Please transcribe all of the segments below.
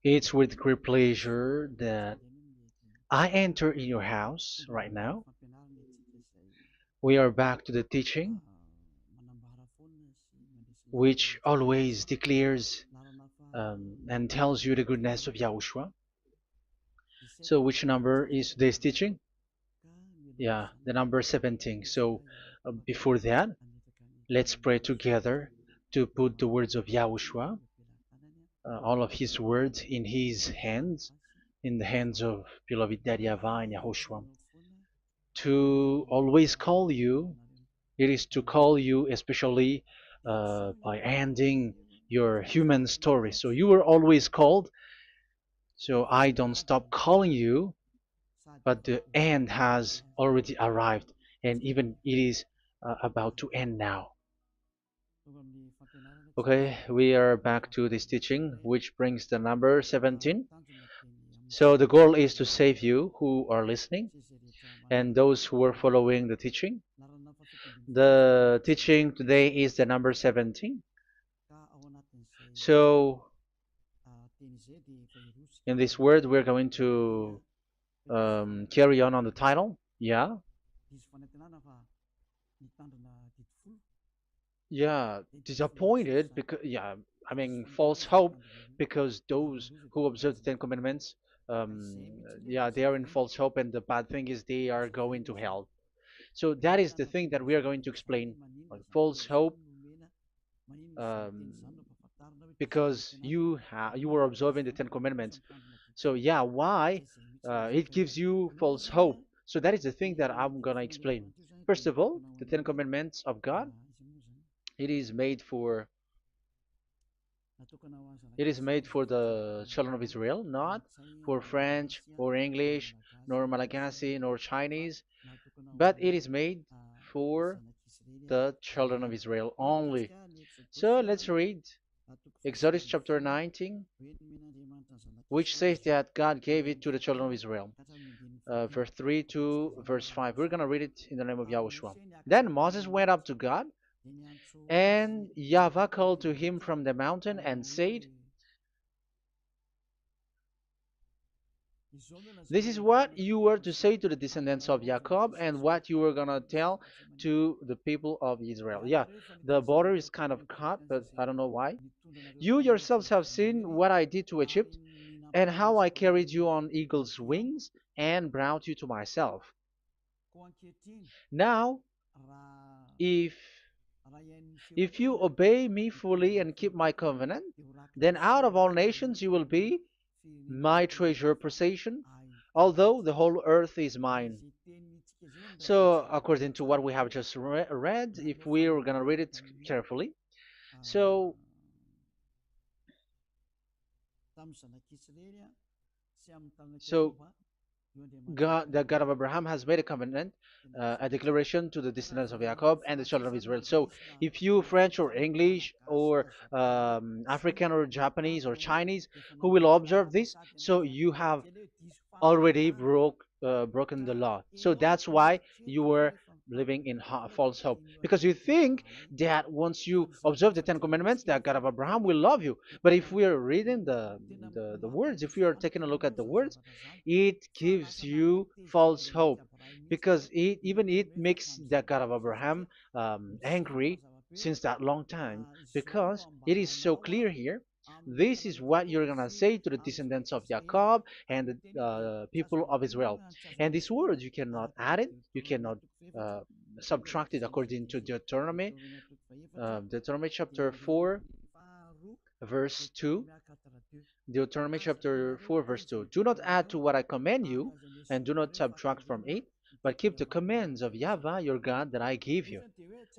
It's with great pleasure that I enter in your house right now. We are back to the teaching, which always declares and tells you the goodness of Yahushua. So, which number is today's teaching? Yeah, the number 17. So, before that, let's pray together to put the words of Yahushua, all of his words in his hands, in the hands of beloved Daddy YAHVAH and YAHOSHUAH. To always call you, it is to call you especially by ending your human story. So you were always called, so I don't stop calling you, but the end has already arrived, and even it is about to end now. Okay, we are back to this teaching, which brings the number 17. So the goal is to save you who are listening and those who are following the teaching. The teaching today is the number 17. So in this word, we're going to carry on the title. Yeah, yeah, disappointed because yeah, I mean false hope because those who observe the Ten Commandments, yeah, they are in false hope, and the bad thing is they are going to hell. So that is the thing that we are going to explain, like false hope, um, because you were observing the Ten Commandments. So yeah, why it gives you false hope? So that is the thing that I'm gonna explain. First of all, the Ten Commandments of God, it is made for it is made for the children of Israel, not for French or English, nor Malagasy, nor Chinese, but it is made for the children of Israel only. So let's read Exodus chapter 19, which says that God gave it to the children of Israel. Verse 3 to verse 5. We're going to read it in the name of Yahushua. Then Moses went up to God, and YAHVAH called to him from the mountain and said, this is what you were to say to the descendants of Jacob and what you were going to tell to the people of Israel. Yeah, the border is kind of cut, but I don't know why. You yourselves have seen what I did to Egypt and how I carried you on eagle's wings and brought you to myself. Now, if if you obey me fully and keep my covenant, then out of all nations you will be my treasure possession, although the whole earth is mine. So, according to what we have just read, if we're going to read it carefully, so so God, the God of Abraham has made a covenant, a declaration to the descendants of Jacob and the children of Israel. So, if you French or English or African or Japanese or Chinese who will observe this, so you have already broken the law. So that's why you were living in false hope, because you think that once you observe the Ten Commandments, that God of Abraham will love you. But if we are reading the words, if we are taking a look at the words, it gives you false hope, because even it makes the God of Abraham angry since that long time, because it is so clear here. This is what you're gonna say to the descendants of Jacob and the people of Israel. And this word, you cannot add it, you cannot uh, subtract it, according to Deuteronomy chapter 4, verse 2. Deuteronomy chapter 4, verse 2. Do not add to what I command you, and do not subtract from it, but keep the commands of YAHVAH your God that I give you.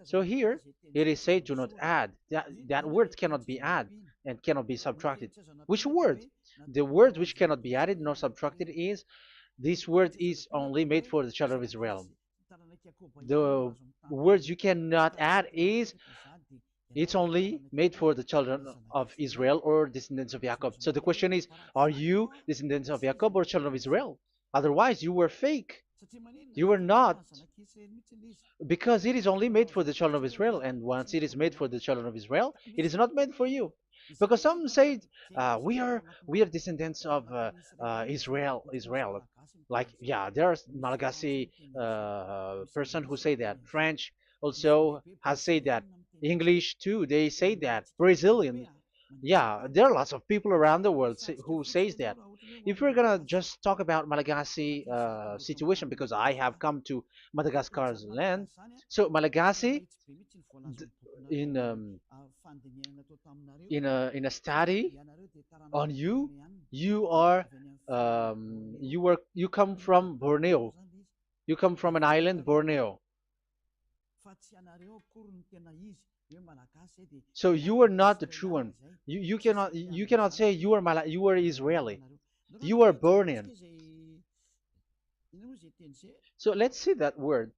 So here it is said, do not add. That word cannot be added and cannot be subtracted. Which word? The word which cannot be added nor subtracted is, this word is only made for the children of Israel. The words you cannot add is, it's only made for the children of Israel or descendants of Jacob. So the question is, are you descendants of Jacob or children of Israel? Otherwise, you were fake. You were not, because it is only made for the children of Israel, and once it is made for the children of Israel, it is not made for you. because some say we are descendants of Israel. Like, yeah, there's Malagasy person who say that. French also has said that. English too, they say that. Brazilian, yeah, there are lots of people around the world who says that. If we're gonna just talk about Malagasy situation, because I have come to Madagascar's land, so Malagasy, d- in in a study on you, you are you come from Borneo. You come from an island, Borneo. So you are not the true one. You cannot say you are Israeli. You are born in. So let's see that word.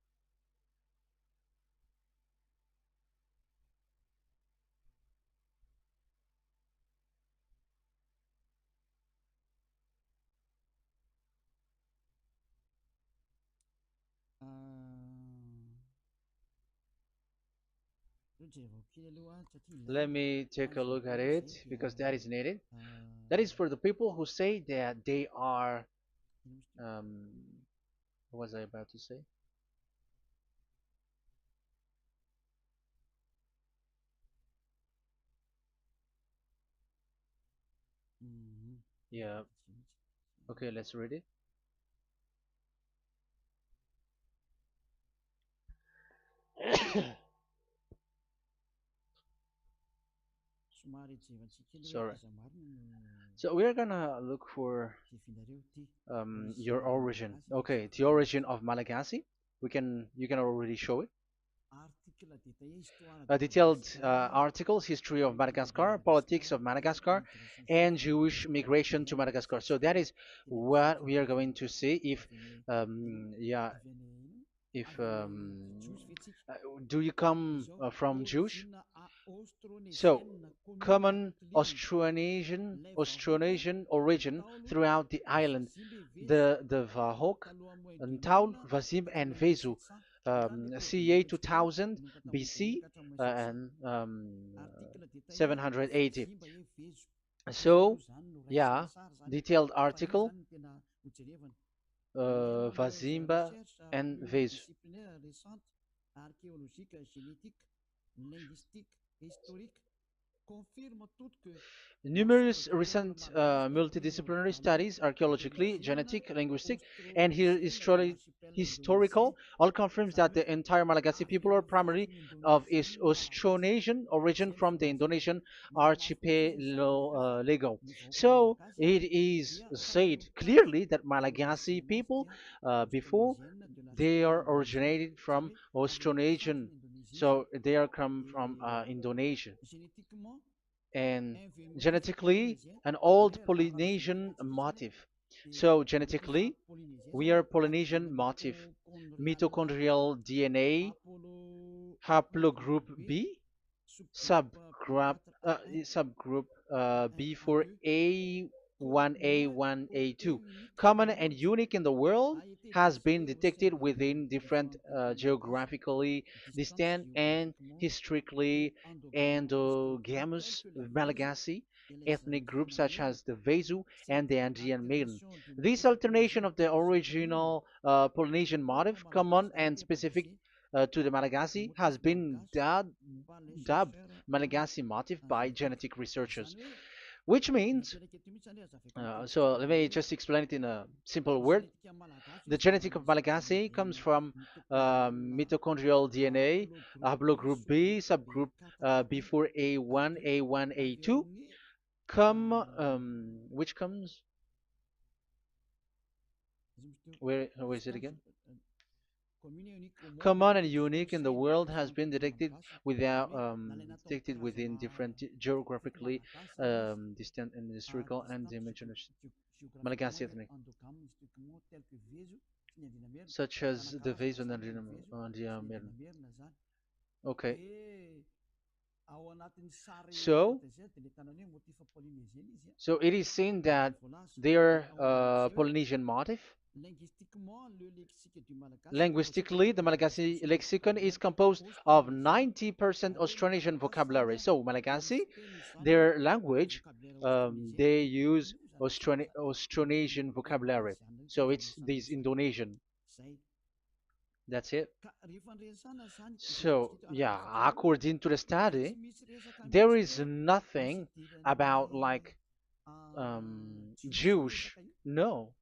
Let me take a look at it because that is needed. That is for the people who say that they are. Um, what was I about to say? Yeah. Okay, let's read it. Sorry. So we're gonna look for your origin. Okay, the origin of Malagasy. You can already show it. Detailed articles, history of Madagascar, politics of Madagascar, and Jewish migration to Madagascar. So that is what we are going to see. Yeah, if uh, do you come from Jewish? So, common Austronesian origin throughout the island, the Vahok, Ntaul, Vazim, and Vezu, CA 2000 BC and 780. So, yeah, detailed article, Vazimba and Vezu. Numerous recent multidisciplinary studies, archaeologically, genetic, linguistic, and historical, all confirms that the entire Malagasy people are primarily of Austronesian origin from the Indonesian archipelago. So it is said clearly that Malagasy people, before, they are originated from Austronesian, so they are come from Indonesia, and genetically an old Polynesian motif. So genetically, we are Polynesian motif, mitochondrial DNA, haplogroup B, subgroup B for A1A1A2, common and unique in the world, has been detected within different geographically distant and historically endogamous Malagasy ethnic groups such as the Vezu and the Andean Maiden. This alternation of the original Polynesian motif, common and specific to the Malagasy, has been dubbed Malagasy motif by genetic researchers, which means, so let me just explain it in a simple word. The genetic of Malagasy comes from mitochondrial DNA, haplogroup B, subgroup B4A1, A1, A2, which comes, where is it again? Common and unique in the world, has been detected within different geographically distant and historical and dimensional Malagasy ethnic, such as the Vezo and the American. Okay. So, so it is seen that their Polynesian motif. Linguistically, the Malagasy lexicon is composed of 90% Austronesian vocabulary. So, Malagasy, their language, they use Austronesian vocabulary. So, it's this Indonesian. That's it. So, yeah, according to the study, there is nothing about like Jewish. No,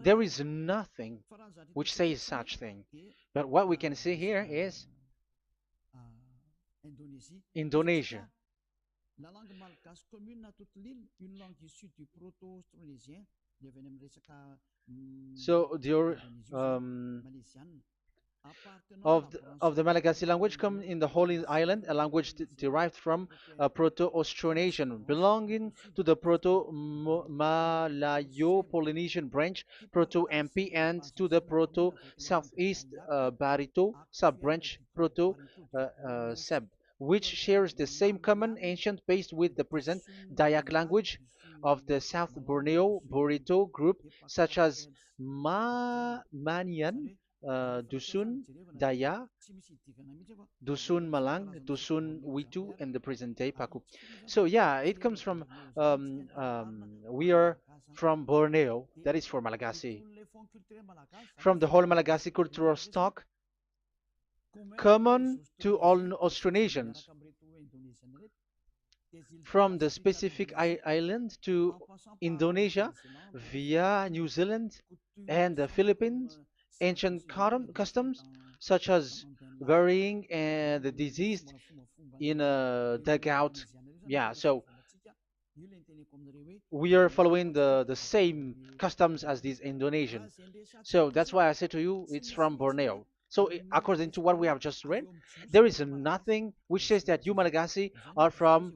there is nothing which says such thing. But what we can see here is Indonesia. So the of the Malagasy language come in the Holy Island, a language derived from Proto-Austronesian, belonging to the Proto-Malayo-Polynesian branch, Proto-MP, and to the Proto-Southeast Barito sub-branch, Proto-Seb, which shares the same common ancient base with the present Dayak language of the South Borneo Burrito group, such as Manian, Dusun, Daya, Dusun Malang, Dusun Witu, and the present day Paku. So yeah, it comes from we are from Borneo, that is for Malagasy. From the whole Malagasy cultural stock, common to all Austronesians, from the specific island to Indonesia via New Zealand and the Philippines, ancient customs such as burying and the deceased in a dugout. Yeah, so we are following the same customs as these Indonesian. So that's why I said to you it's from Borneo. So according to what we have just read, there is nothing which says that you Malagasy are from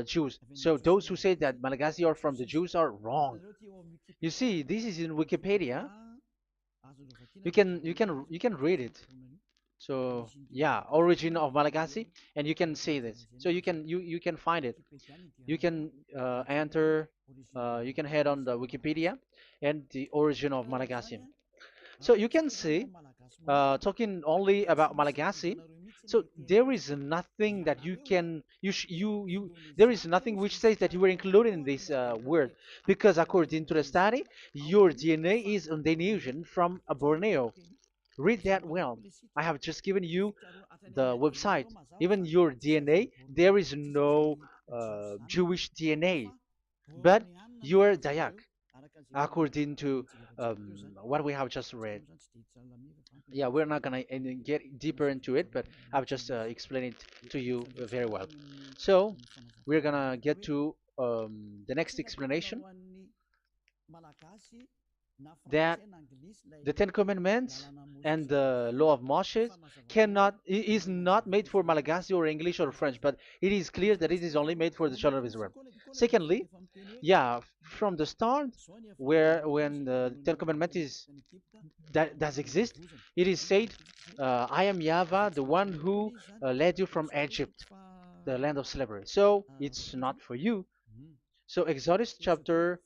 Jews. So those who say that Malagasy are from the Jews are wrong. You see, this is in Wikipedia. You can read it. So yeah, origin of Malagasy, and you can see this. So you can find it. You can enter. You can head on the Wikipedia and the origin of Malagasy. So you can see, talking only about Malagasy. So there is nothing that you can you there is nothing which says that you were included in this word, because according to the study, your DNA is Indonesian from Borneo. Read that well. I have just given you the website. Even your DNA, there is no Jewish DNA, but you're Dayak, according to what we have just read. Yeah, we're not gonna get deeper into it, but I've just explained it to you very well. So we're gonna get to the next explanation, that the Ten Commandments and the Law of Moshe is not made for Malagasy or English or French, but it is clear that it is only made for the children of Israel. Secondly, yeah, from the start, where when the Ten Commandments that does exist, it is said, "I am YAHVAH, the one who led you from Egypt, the land of slavery." So it's not for you. So Exodus chapter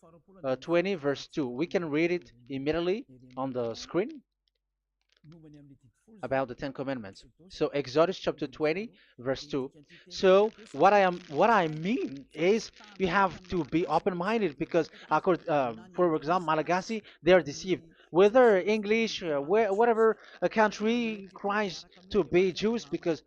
20 verse 2. We can read it immediately on the screen about the Ten Commandments. So Exodus chapter 20 verse 2. So what I mean is we have to be open-minded, because for example Malagasy, they are deceived. Whether English, whatever a country cries to be Jews, because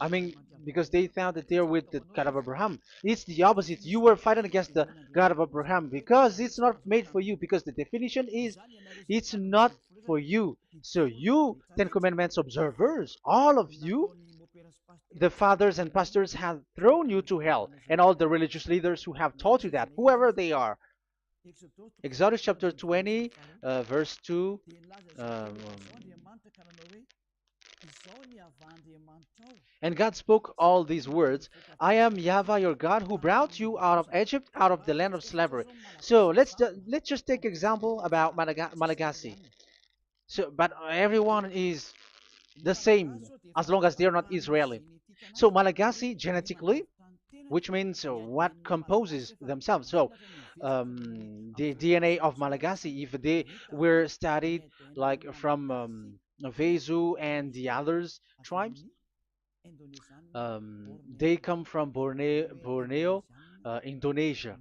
I mean, because they found that they're with the God of Abraham. It's the opposite. You were fighting against the God of Abraham, because it's not made for you. Because the definition is, it's not for you. So you, Ten Commandments observers, all of you, the fathers and pastors have thrown you to hell, and all the religious leaders who have taught you that, whoever they are. Exodus chapter 20, verse 2. Um, And God spoke all these words: "I am YAHVAH your God, who brought you out of Egypt, out of the land of slavery." So let's just take example about Malagasy. So, but everyone is the same as long as they are not Israeli. So Malagasy genetically, which means what composes themselves. So the DNA of Malagasy, if they were studied like from Vesu and the others tribes, they come from Borneo, Indonesia.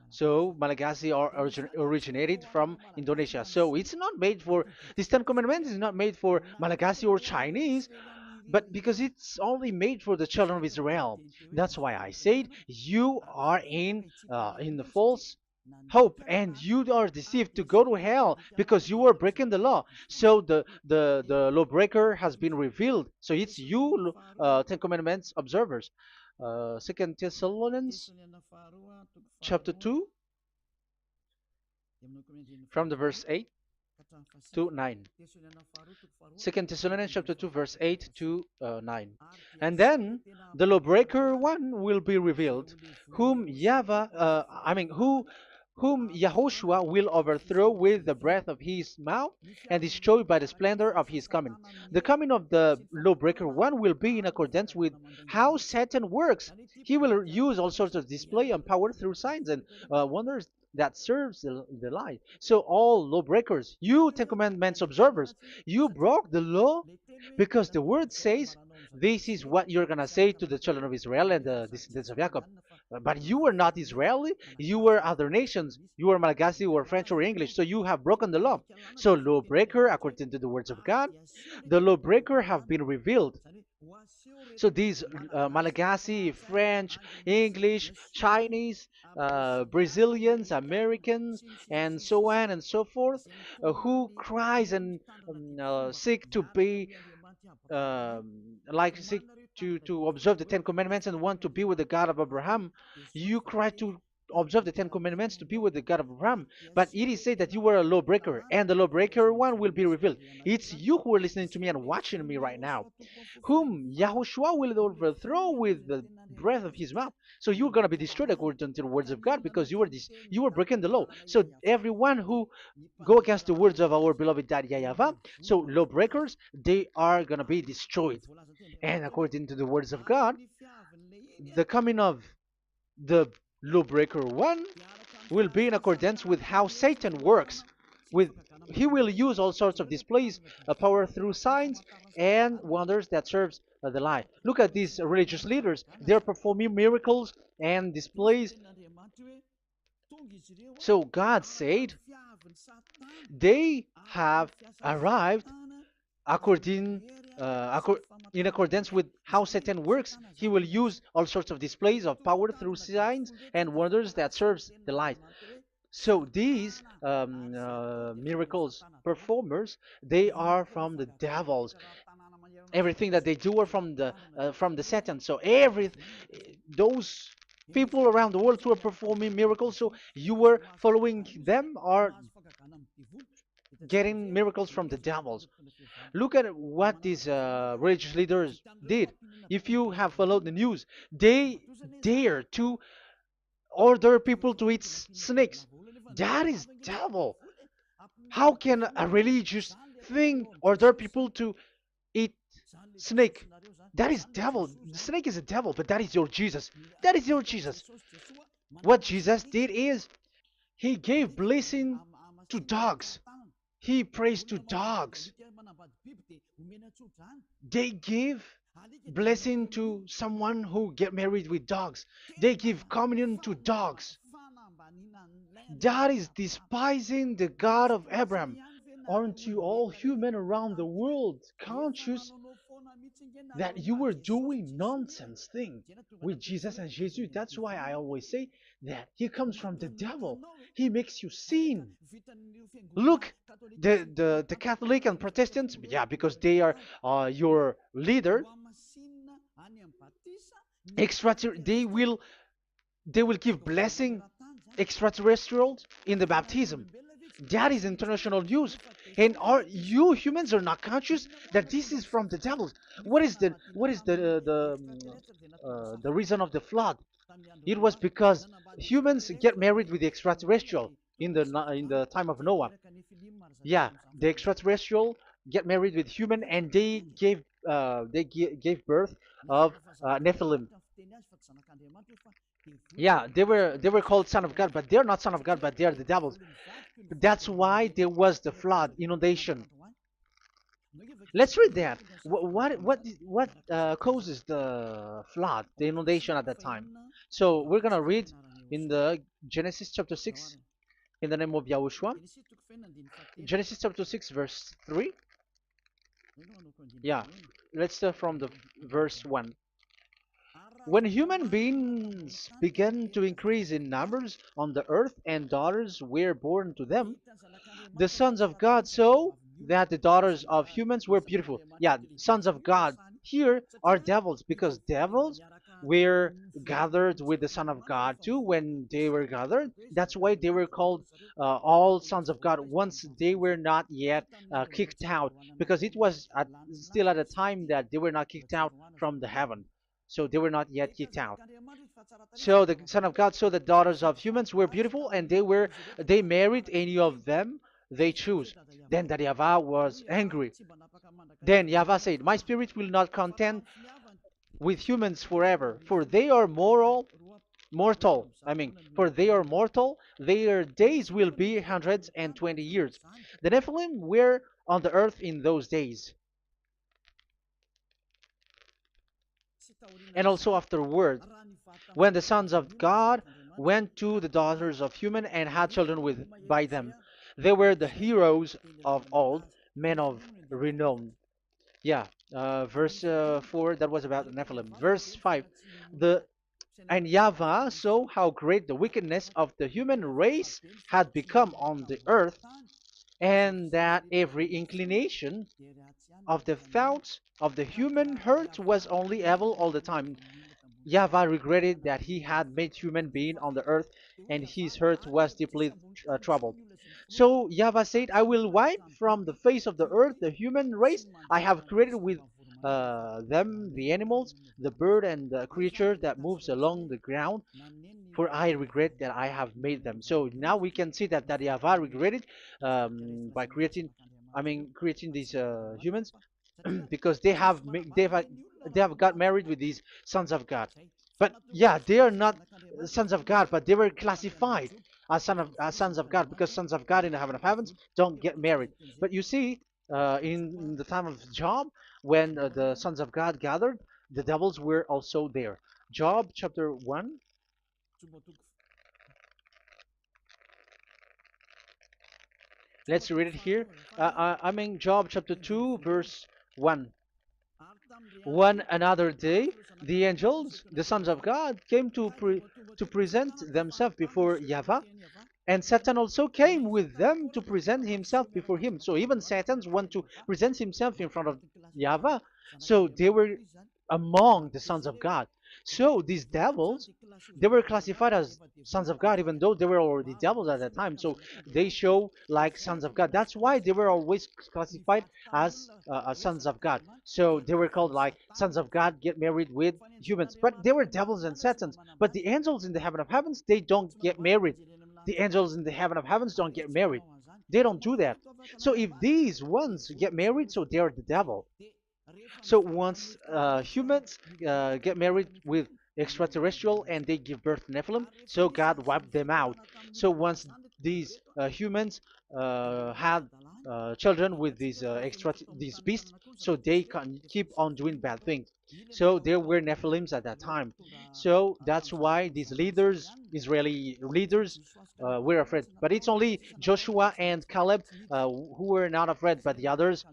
So Malagasy originated from Indonesia. So it's not made for this Ten Commandments is not made for Malagasy or Chinese, but because it's only made for the children of Israel. That's why I said you are in the false hope and you are deceived to go to hell because you are breaking the law. So the lawbreaker has been revealed. So it's you, Ten Commandments observers. Second Thessalonians chapter 2 from the verse 8 to 9. Second Thessalonians chapter 2 verse 8 to 9. And then the lawbreaker one will be revealed, whom whom Yahushua will overthrow with the breath of his mouth and destroy by the splendor of his coming. The coming of the lawbreaker one will be in accordance with how Satan works. He will use all sorts of display and power through signs and wonders that serves the lie. So all lawbreakers, you Ten Commandments observers, you broke the law because the word says this is what you're gonna say to the children of Israel and the descendants of Jacob. But you were not Israeli, you were other nations, you were Malagasy or French or English, so you have broken the law. So lawbreaker, according to the words of God, the lawbreaker have been revealed. So these Malagasy, French, English, Chinese, Brazilians, Americans, and so on and so forth, who cries and seek to be like seek to observe the Ten Commandments and want to be with the God of Abraham. You cry to observe the Ten Commandments to be with the God of Abraham, but it is said that you were a lawbreaker, and the lawbreaker one will be revealed. It's you who are listening to me and watching me right now, whom Yahushua will overthrow with the breath of his mouth. So you're going to be destroyed according to the words of God because you were breaking the law. So everyone who go against the words of our beloved Daddy YAHVAH, so lawbreakers, they are going to be destroyed. And according to the words of God, the coming of the lawbreaker one will be in accordance with how Satan works. With he will use all sorts of displays, power through signs and wonders that serves the lie. Look at these religious leaders; they're performing miracles and displays. So God said they have arrived according in accordance with how Satan works. He will use all sorts of displays of power through signs and wonders that serves the light. So these miracles performers, they are from the devils. Everything that they do are from the Satan. So every those people around the world who are performing miracles, so you were following them, are getting miracles from the devils. Look at what these religious leaders did. If you have followed the news, they dare to order people to eat snakes. That is devil. How can a religious thing order people to eat snake? That is devil. The snake is a devil, but that is your Jesus. That is your Jesus. What Jesus did is he gave blessing to dogs. He prays to dogs. They give blessing to someone who get married with dogs. They give communion to dogs. That is despising the God of Abraham. Aren't you all human around the world conscious that you were doing nonsense thing with Jesus and Jesus? That's why I always say that he comes from the devil. He makes you sin. Look, the Catholic and Protestants, yeah, because they are your leader. They will give blessing extraterrestrials in the baptism. That is international news, and you humans are not conscious that this is from the devil. What is the reason of the flood? It was because humans get married with the extraterrestrial in the time of Noah. Yeah, the extraterrestrial get married with human, and gave birth of Nephilim. Yeah, they were called son of God, but they're not son of God, but they are the devils. That's why there was the flood, inundation. Let's read that. What causes the flood, the inundation at that time? So we're gonna read in the Genesis chapter 6 in the name of Yahushua. Genesis chapter 6 verse 3. Yeah, let's start from the verse 1. When human beings began to increase in numbers on the earth and daughters were born to them, the sons of God saw that the daughters of humans were beautiful. Yeah, sons of God here are devils, because devils were gathered with the Son of God too when they were gathered. That's why they were called all sons of God once they were not yet kicked out, because it was still at a time that they were not kicked out from the heaven. So they were not yet kicked out. So the Son of God saw the daughters of humans were beautiful, and they married any of them they choose. Then that YAHVAH was angry. Then YAHVAH said, "My spirit will not contend with humans forever, for they are mortal. For they are mortal. Their days will be 120 years. The Nephilim were on the earth in those days, and also afterward, when the sons of God went to the daughters of human and had children with by them. They were the heroes of old, men of renown." Yeah, verse 4, that was about the Nephilim. Verse 5, the and YAHVAH saw how great the wickedness of the human race had become on the earth, and that every inclination of the thoughts of the human heart was only evil all the time. YAHVAH regretted that he had made human being on the earth, and his heart was deeply troubled. So YAHVAH said, "I will wipe from the face of the earth the human race I have created with them, the animals, the bird, and the creature that moves along the ground, for I regret that I have made them." So now we can see that YAHVAH regretted by creating these humans, because they have got married with these sons of God. But yeah, they are not sons of God, but they were classified as sons of God, because sons of God in the heaven of heavens don't get married. But you see, in the time of Job, when the sons of God gathered, the devils were also there. Job chapter 1. Let's read it here. Job chapter 2, verse 1. One another day, the angels, the sons of God, came to present themselves before YAHVAH, and Satan also came with them to present himself before him. So even Satan's want to present himself in front of YAHVAH. So they were among the sons of God. So these devils, they were classified as sons of God, even though they were already devils at that time. So they show like sons of God. That's why they were always classified as sons of God. So they were called like sons of God get married with humans. But they were devils and satans. But the angels in the heaven of heavens, they don't get married. The angels in the heaven of heavens don't get married. They don't do that. So if these ones get married, so they're the devil. So once humans get married with extraterrestrial and they give birth to Nephilim, so God wiped them out. So once these humans had children with these beasts, so they can keep on doing bad things. So there were Nephilims at that time. So that's why these leaders, Israeli leaders, were afraid. But it's only Joshua and Caleb who were not afraid, but the others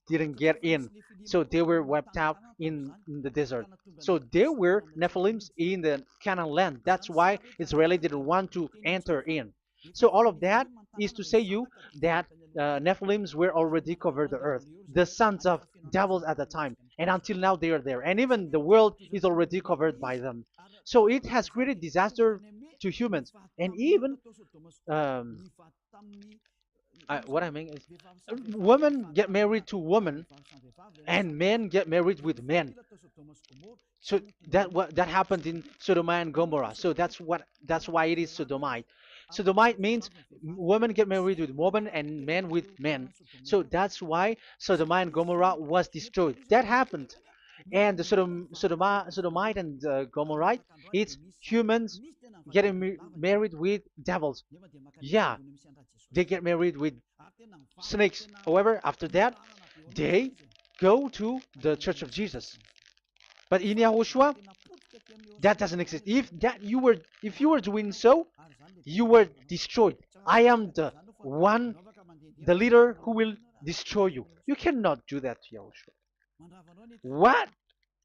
didn't get in. So they were wiped out in the desert. So there were Nephilims in the Canaan land. That's why Israeli didn't want to enter in. So all of that is to say you that Nephilims were already covered the earth, the sons of devils at the time, and until now they are there, and even the world is already covered by them. So it has created disaster to humans, and even what I mean is, women get married to women, and men get married with men. So that happened in Sodom and Gomorrah. So that's why it is sodomite. Sodomite means women get married with women and men with men. So that's why Sodom and Gomorrah was destroyed. That happened. And the Sodomite and Gomorrite, it's humans getting married with devils. Yeah, they get married with snakes. However, after that, they go to the Church of Jesus. But in Yahushua, that doesn't exist. If you were doing so, you were destroyed. I am the one, the leader who will destroy you. You cannot do that to Yahushua. What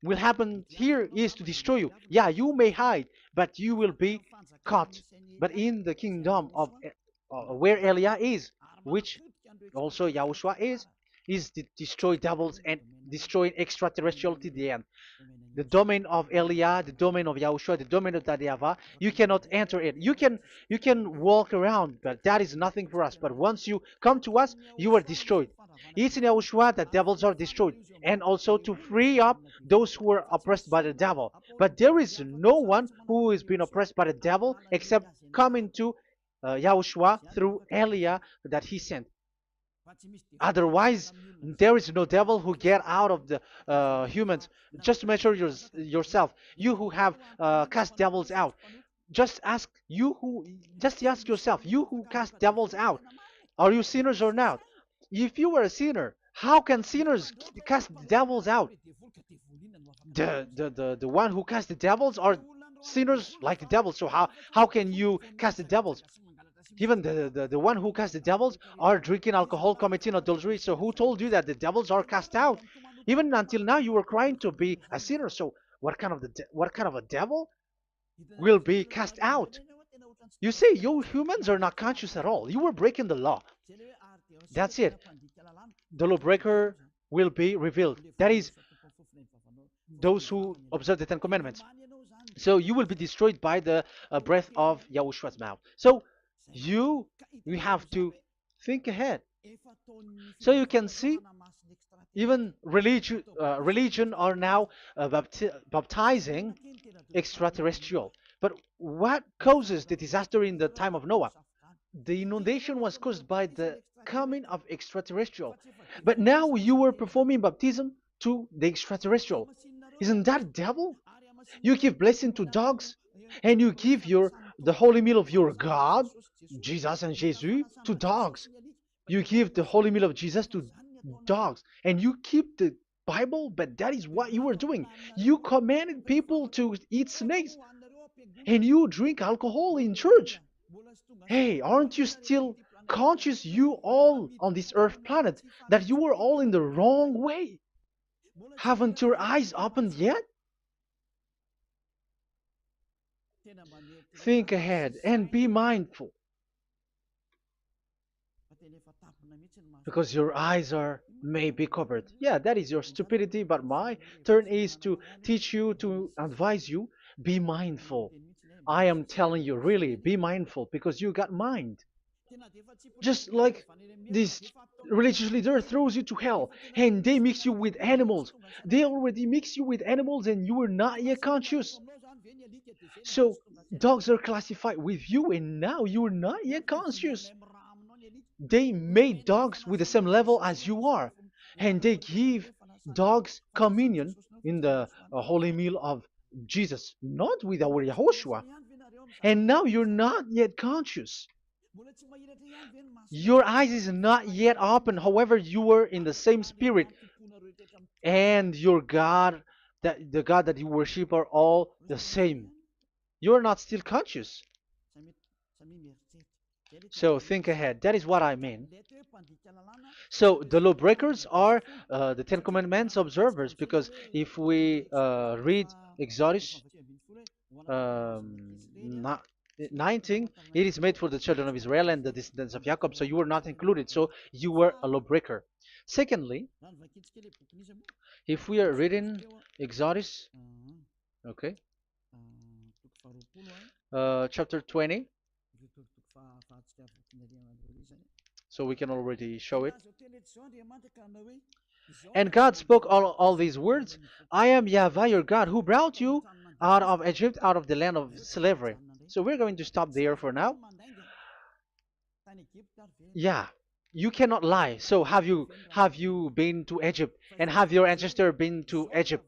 will happen here is to destroy you. Yeah, you may hide, but you will be caught. But in the kingdom of where Elia is, which also Yahushua is to destroy devils and destroy extraterrestrial to the end. The domain of Elia, the domain of Yahushua, the domain of YAHVAH, you cannot enter it. You can walk around, but that is nothing for us. But once you come to us, you are destroyed. It's in Yahushua that devils are destroyed, and also to free up those who are oppressed by the devil. But there is no one who is being oppressed by the devil except coming to Yahushua through Elia that he sent. Otherwise, there is no devil who get out of the humans. Just measure yourself. You who have cast devils out. Just ask you who. Just ask yourself. You who cast devils out. Are you sinners or not? If you were a sinner, how can sinners cast devils out? The one who cast the devils are sinners like the devils. So how can you cast the devils? Even the one who cast the devils are drinking alcohol, committing adultery. So who told you that the devils are cast out? Even until now, you were crying to be a sinner. So what kind of a devil will be cast out? You see, you humans are not conscious at all. You were breaking the law. That's it. The lawbreaker will be revealed. That is, those who observe the Ten Commandments. So you will be destroyed by the breath of Yahushua's mouth. So you you have to think ahead. So you can see, even religion are now baptizing extraterrestrial. But what causes the disaster in the time of Noah? The inundation was caused by the coming of extraterrestrial. But now you were performing baptism to the extraterrestrial. Isn't that devil? You give blessing to dogs, and you give the holy meal of your God, Jesus and Jesus, to dogs. You give the holy meal of Jesus to dogs, and you keep the Bible, but that is what you were doing. You commanded people to eat snakes, and you drink alcohol in church. Hey, aren't you still conscious, you all on this earth planet, that you were all in the wrong way? Haven't your eyes opened yet? Think ahead and be mindful, because your eyes are may be covered. Yeah, that is your stupidity, but my turn is to teach you, to advise you. Be mindful. I am telling you, really, be mindful, because you got mind. Just like this religious leader throws you to hell and they mix you with animals. They already mix you with animals and you are not yet conscious. So dogs are classified with you and now you are not yet conscious. They made dogs with the same level as you are, and they give dogs communion in the holy meal of Jesus, not with our Yahushua. And now you're not yet conscious. Your eyes is not yet open. However, you were in the same spirit, and your God, that the God that you worship, are all the same. You are not still conscious. So think ahead. That is what I mean. So the lawbreakers are the Ten Commandments observers, because if we read Exodus um, 19, it is made for the children of Israel and the descendants of Jacob, so you were not included, so you were a lawbreaker. Secondly, if we are reading Exodus, okay, chapter 20, so we can already show it. And God spoke all these words: I am YAHVAH your God, who brought you out of Egypt, out of the land of slavery. So we're going to stop there for now. Yeah, you cannot lie. So have you been to Egypt, and have your ancestor been to Egypt?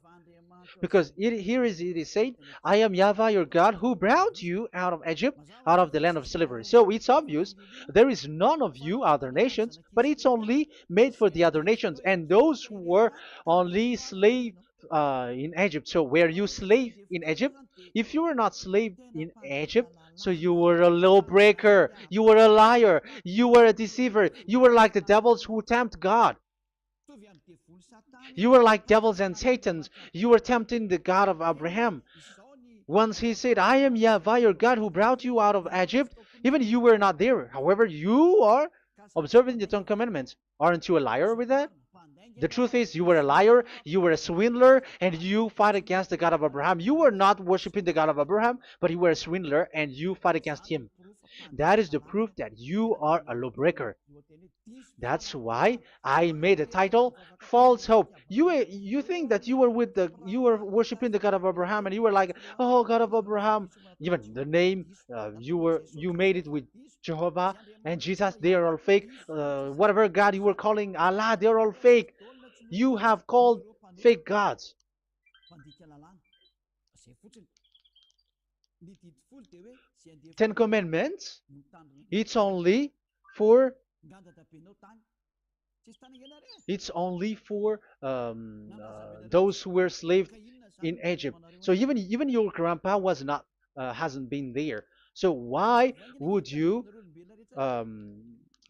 Because it is said, I am Yahweh your God who brought you out of Egypt, out of the land of slavery. So it's obvious there is none of you other nations, but it's only made for the other nations and those who were only slave in Egypt. So were you slave in Egypt? If you were not slave in Egypt, so you were a lawbreaker, you were a liar, you were a deceiver, you were like the devils who tempt God. You were like devils and Satans. You were tempting the God of Abraham. Once he said, I am Yahweh, your God, who brought you out of Egypt, even you were not there. However, you are observing the Ten Commandments. Aren't you a liar with that? The truth is, you were a liar, you were a swindler, and you fight against the God of Abraham. You were not worshiping the God of Abraham, but you were a swindler, and you fight against him. That is the proof that you are a lawbreaker. That's why I made a title, False Hope. You think that you were worshiping the God of Abraham, and you were like, oh, God of Abraham. Even the name, you made it with Jehovah and Jesus. They are all fake. Whatever God you were calling Allah, they are all fake. You have called fake gods. Ten Commandments. It's only for it's only for those who were slaves in Egypt. So even your grandpa was not hasn't been there. So would you um,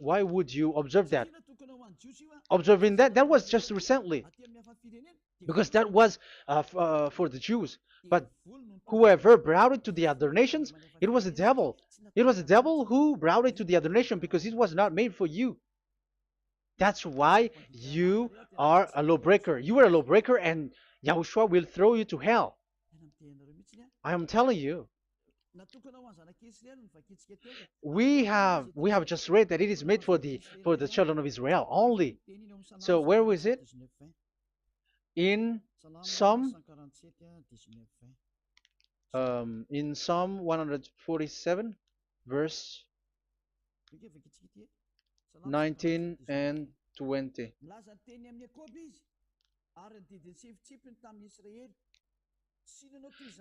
why would you observe that? Observing that was just recently because that was for the Jews. But whoever brought it to the other nations, it was the devil. It was the devil who brought it to the other nation because it was not made for you. That's why you are a lawbreaker. You are a lawbreaker, and Yahushua will throw you to hell. I am telling you. We have just read that it is made for the children of Israel only. So where was it? In Psalm in Psalm 147, verse 19 and 20.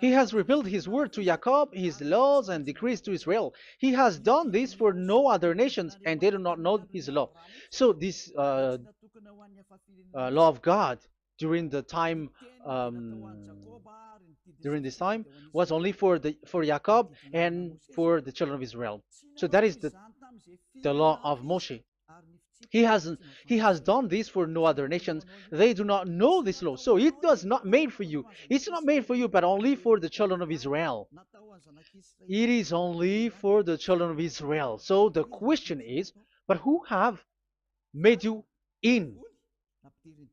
He has revealed his word to Jacob, his laws and decrees to Israel. He has done this for no other nations, and they do not know his law. So this law of God during the time during this time was only for Jacob and for the children of Israel. So that is the law of Moshe. He has done this for no other nations. They do not know this law. So it was not made for you. It's not made for you, but only for the children of Israel. It is only for the children of Israel. So the question is, but who have made you in?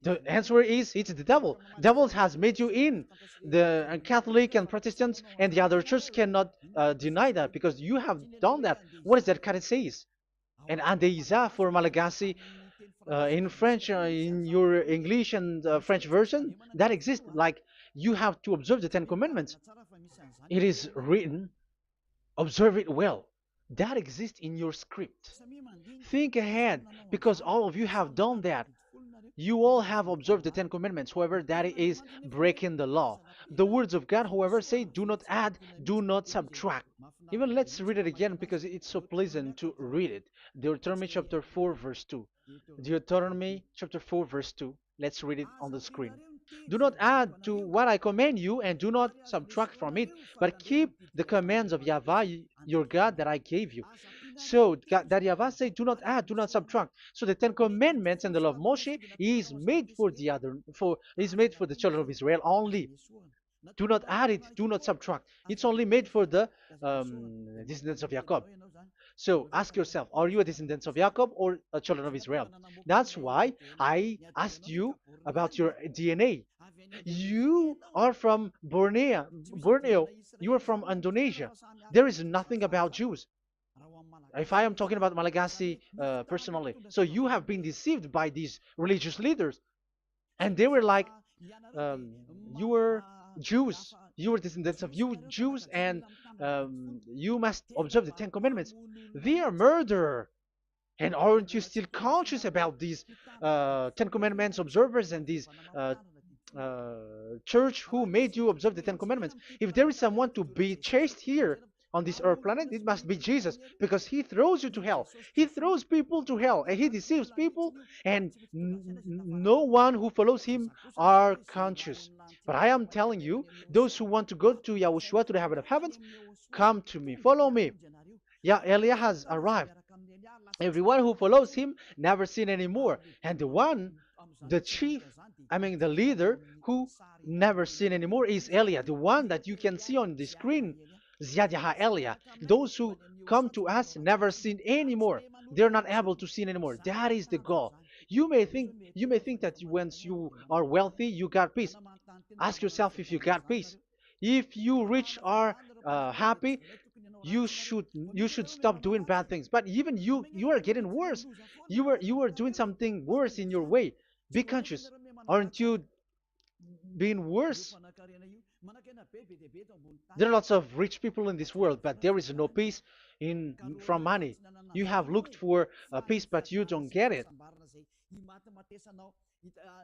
The answer is it's the devil. Devil has made you in. The Catholic and Protestants and the other church cannot deny that because you have done that. What is that kind of says? And Andeisa for Malagasy in French, in your English and French version, that exists. Like you have to observe the Ten Commandments. It is written, observe it well. That exists in your script. Think ahead because all of you have done that. You all have observed the Ten Commandments. However, that is breaking the law. The words of God, however, say, do not add, do not subtract. Even let's read it again because it's so pleasant to read it. Deuteronomy chapter 4, verse 2. Deuteronomy chapter 4, verse 2. Let's read it on the screen. Do not add to what I command you, and do not subtract from it, but keep the commands of Yahweh, your God, that I gave you. So that Yahweh said, do not add, do not subtract. So the Ten Commandments and the law of Moshe is made for the children of Israel only. Do not add it, do not subtract. It's only made for the descendants of Jacob. So ask yourself, are you a descendant of Jacob or a children of Israel? That's why I asked you about your DNA. You are from Borneo. Borneo. You are from Indonesia. There is nothing about Jews. If I am talking about Malagasy personally. So you have been deceived by these religious leaders. And they were like, you were Jews. You were descendants of you Jews, and you must observe the Ten Commandments. They are murderer. And aren't you still conscious about these Ten Commandments observers and these uh, church who made you observe the Ten Commandments? If there is someone to be chased here on this earth planet, it must be Jesus, because he throws you to hell. He throws people to hell and he deceives people, and no one who follows him are conscious. But I am telling you, those who want to go to Yahushua, to the heaven of heavens, come to me, follow me. Yeah, Eliah has arrived. Everyone who follows him never sin anymore. And the chief, I mean the leader who never sin anymore is Eliah, the one that you can see on the screen. Ziyadah Eliah. Those who come to us never sin anymore. They're not able to sin anymore. That is the goal. You may think that once you are wealthy, you got peace. Ask yourself if you got peace. If you rich are happy, you should stop doing bad things. But even you are getting worse. You are doing something worse in your way. Be conscious. Aren't you being worse? There are lots of rich people in this world, but there is no peace in from money. You have looked for peace, but you don't get it.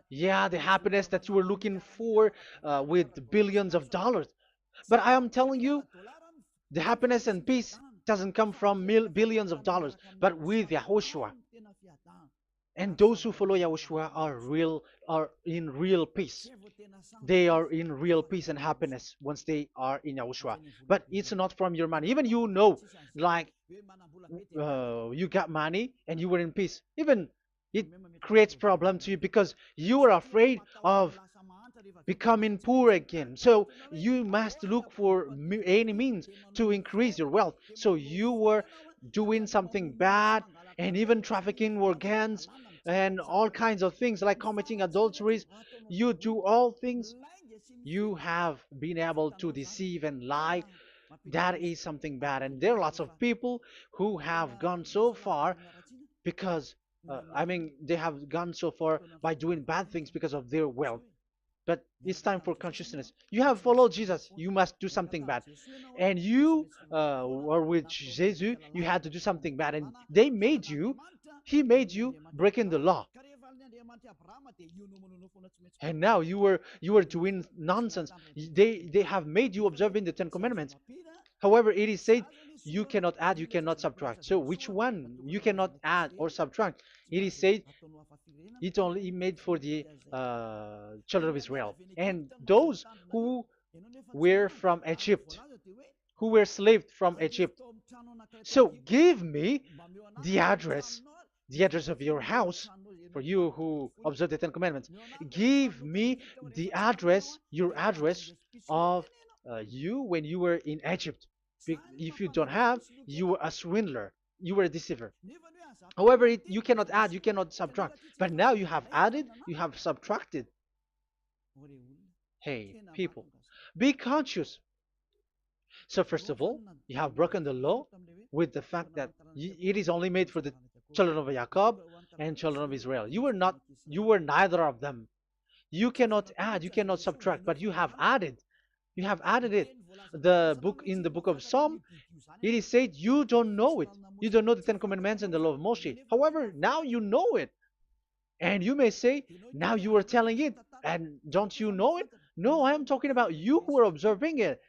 Yeah, the happiness that you were looking for with billions of dollars. But I am telling you, the happiness and peace doesn't come from billions of dollars, but with Yahushua. And those who follow Yahushua are in real peace. They are in real peace and happiness once they are in Yahushua. But it's not from your money. Even like you got money and you were in peace. Even it creates problem to you because you are afraid of becoming poor again. So you must look for any means to increase your wealth. So you were doing something bad and even trafficking organs and all kinds of things like committing adulteries. You do all things. You have been able to deceive and lie. That is something bad. And there are lots of people who have gone so far because, they have gone so far by doing bad things because of their wealth. But it's time for consciousness. You have followed Jesus, you must do something bad. And you were with Jesus, you had to do something bad. And he made you breaking the law. And now you were doing nonsense. They have made you observing the Ten Commandments. However, it is said you cannot add, you cannot subtract. So which one you cannot add or subtract? It is said it only made for the children of Israel and those who were from Egypt, who were slaved from Egypt. So give me the address, the address of your house, for you who observe the Ten Commandments. Give me the address, your address of you when you were in Egypt. If you don't have, you were a swindler, you were a deceiver. However, you cannot add, you cannot subtract. But now you have added, you have subtracted. Hey, people, be conscious. So first of all, you have broken the law with the fact that it is only made for the children of Jacob and children of Israel. You were neither of them. You cannot add, you cannot subtract, but you have added. You have added it. In the book of Psalm, it is said you don't know it. You don't know the Ten Commandments and the law of Moshe. However, now you know it. And you may say, now you are telling it, and don't you know it? No, I am talking about you who are observing it.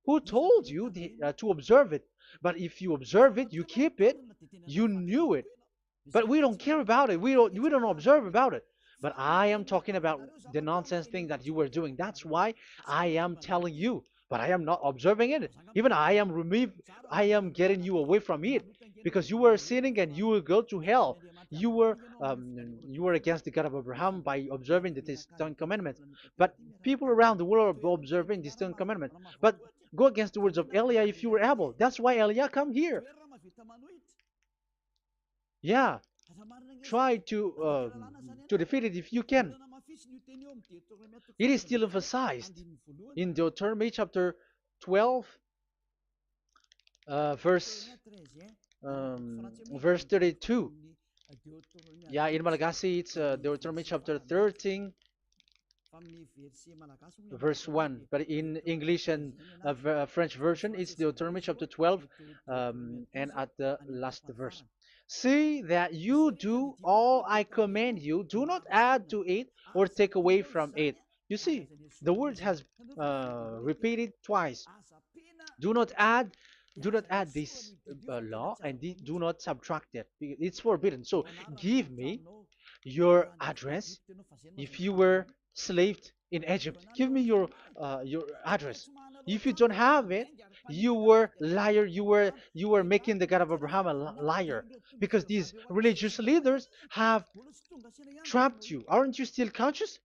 Who told you to observe it? But if you observe it, you keep it, you knew it. But we don't care about it. We don't observe about it. But I am talking about the nonsense thing that you were doing. That's why I am telling you. But I am not observing it. Even I am getting you away from it. Because you were sinning and you will go to hell. You were against the God of Abraham by observing the Ten Commandments. But people around the world are observing the Ten Commandments. But go against the words of Eliah if you were able. That's why Eliah come here. Yeah, try to defeat it if you can. It is still emphasized in Deuteronomy chapter 12, verse 32. Yeah, in Malagasy it's Deuteronomy chapter 13, verse 1. But in English and French version, it's Deuteronomy chapter 12, and at the last verse. See that you do all I command you. Do not add to it or take away from it. You see, the word has repeated twice. Do not add, do not add this law, and do not subtract it. It's forbidden. So give me your address. If you were slaved in Egypt, give me your address. If you don't have it, you were liar. You were making the God of Abraham a liar, because these religious leaders have trapped you. Aren't you still conscious?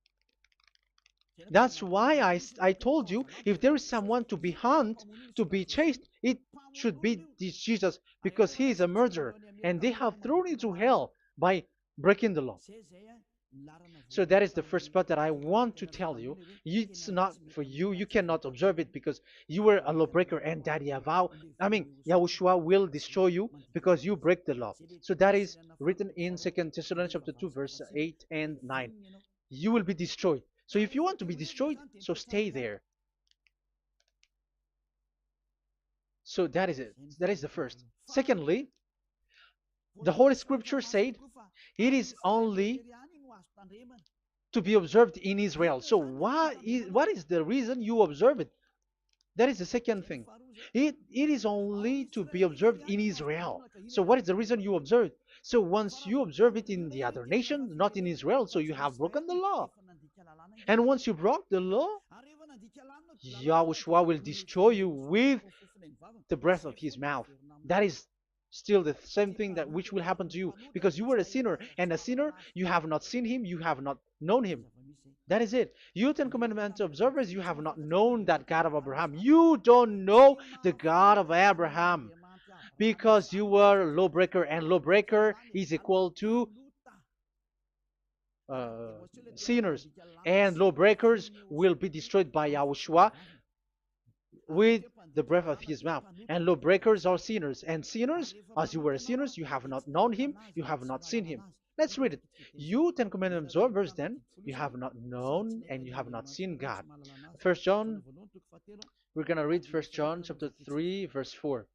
That's why I told you, if there is someone to be hunted, to be chased, it should be this Jesus, because he is a murderer and they have thrown into hell by breaking the law. So that is the first part that I want to tell you. It's not for you. You cannot observe it because you were a lawbreaker, and that Yahushua will destroy you because you break the law. So that is written in Second Thessalonians chapter 2, verse 8 and 9. You will be destroyed. So if you want to be destroyed, so stay there. So that is it. That is the first. Secondly, the Holy Scripture said it is only to be observed in Israel. So what is the reason you observe it? That is the second thing. It is only to be observed in Israel. So what is the reason you observe it? So once you observe it in the other nation, not in Israel, so you have broken the law. And once you broke the law, Yahushua will destroy you with the breath of his mouth. That is still the same thing that which will happen to you, because you were a sinner, and a sinner, you have not seen him, you have not known him. That is it. You Ten Commandments observers, you have not known that God of Abraham. You don't know the God of Abraham because you were a lawbreaker, and lawbreaker is equal to uh, sinners, and lawbreakers will be destroyed by Yahushua with the breath of his mouth. And lawbreakers are sinners, and sinners, as you were sinners, you have not known him, you have not seen him. Let's read it. You Ten Commandments observers, then, you have not known and you have not seen God. First John, we're gonna read First John chapter 3, verse 4.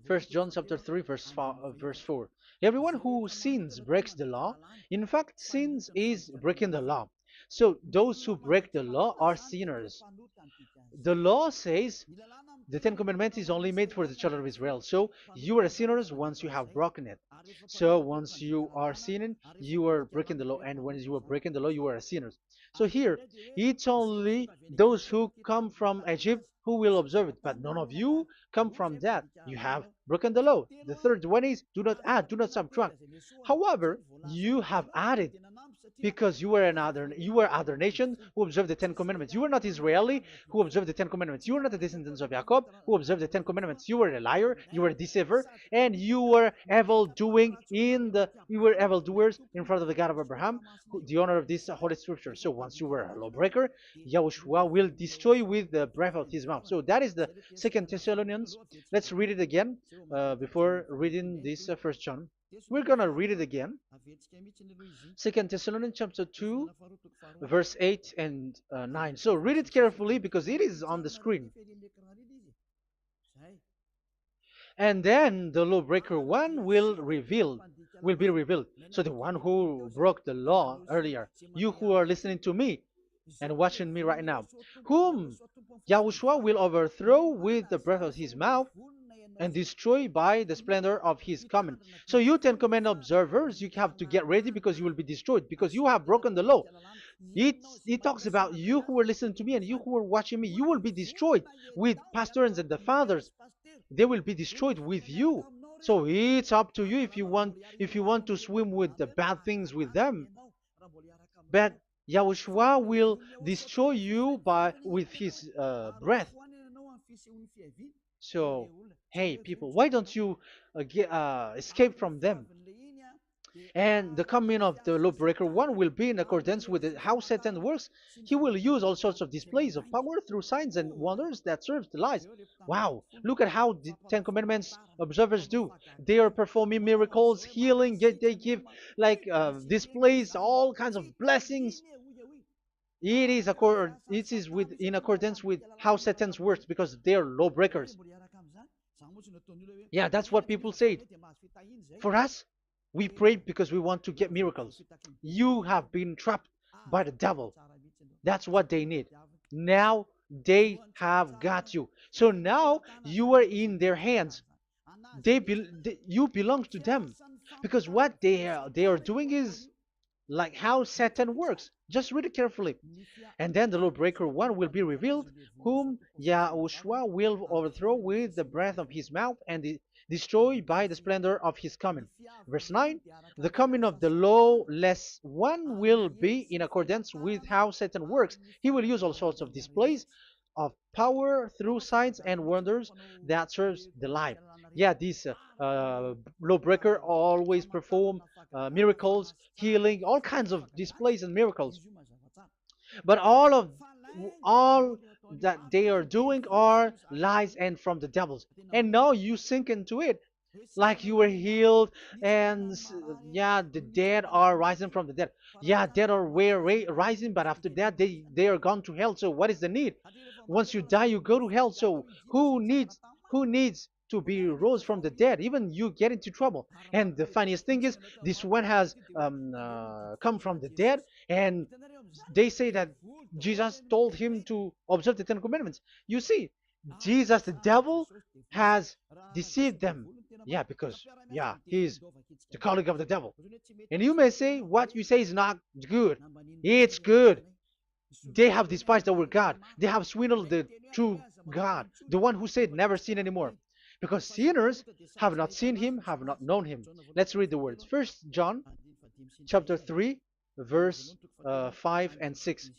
First John chapter 3, verse 4. Everyone who sins breaks the law. In fact, sins is breaking the law. So those who break the law are sinners. The law says the Ten Commandments is only made for the children of Israel. So you are sinners once you have broken it. So once you are sinning, you are breaking the law. And when you are breaking the law, you are a sinner. So here, it's only those who come from Egypt who will observe it. But none of you come from that. You have broken the law. The third one is do not add, do not subtract. However, you have added, because you were other nations who observed the Ten Commandments. You were not Israeli who observed the Ten Commandments. You were not the descendants of Jacob who observed the Ten Commandments. You were a liar, you were a deceiver, and you were evil doers in front of the God of Abraham, the honor of this holy scripture. So once you were a lawbreaker, Yahushua will destroy with the breath of his mouth. So that is the Second Thessalonians. Let's read it again before reading this First John. We're gonna read it again. Second Thessalonians chapter 2, verse 8 and 9. So read it carefully because it is on the screen. And then the lawbreaker one will be revealed. So the one who broke the law earlier, you who are listening to me and watching me right now, whom Yahushua will overthrow with the breath of his mouth and destroy by the splendor of his coming. So you Ten Commandment observers, you have to get ready because you will be destroyed, because you have broken the law. It talks about you who are listening to me and you who are watching me. You will be destroyed with pastors and the fathers. They will be destroyed with you. So it's up to you if you want to swim with the bad things with them. But Yahushua will destroy you with his breath. So, hey people, why don't you escape from them? And the coming of the lawbreaker one will be in accordance with how Satan works. He will use all sorts of displays of power through signs and wonders that serve the lies. Wow, look at how the Ten Commandments observers do. They are performing miracles, healing, they give like displays, all kinds of blessings. It is in accordance with how Satan works because they are lawbreakers. Yeah, that's what people say. For us, we pray because we want to get miracles. You have been trapped by the devil. That's what they need. Now they have got you. So now you are in their hands. You belong to them, because what they are doing is like how Satan works. Just read it carefully. And then the lawbreaker one will be revealed, whom Yahushua will overthrow with the breath of his mouth and destroy by the splendor of his coming. Verse 9, the coming of the lawless one will be in accordance with how Satan works. He will use all sorts of displays of power through signs and wonders that serves the lie. Yeah, this lawbreaker always perform miracles, healing, all kinds of displays and miracles. But all that they are doing are lies and from the devils. And now you sink into it, like you were healed, and yeah, the dead are rising from the dead. Yeah, dead are rising, but after that they are gone to hell. So what is the need? Once you die, you go to hell. So who needs to be rose from the dead? Even you get into trouble. And the funniest thing is, this one has come from the dead, and they say that Jesus told him to observe the Ten Commandments. You see, Jesus, the devil, has deceived them. Yeah, because yeah, he's the colleague of the devil. And you may say what you say is not good. It's good. They have despised our God. They have swindled the true God, the one who said never sin anymore. Because sinners have not seen him, have not known him. Let's read the words. First John chapter 3, verse 5 and 6.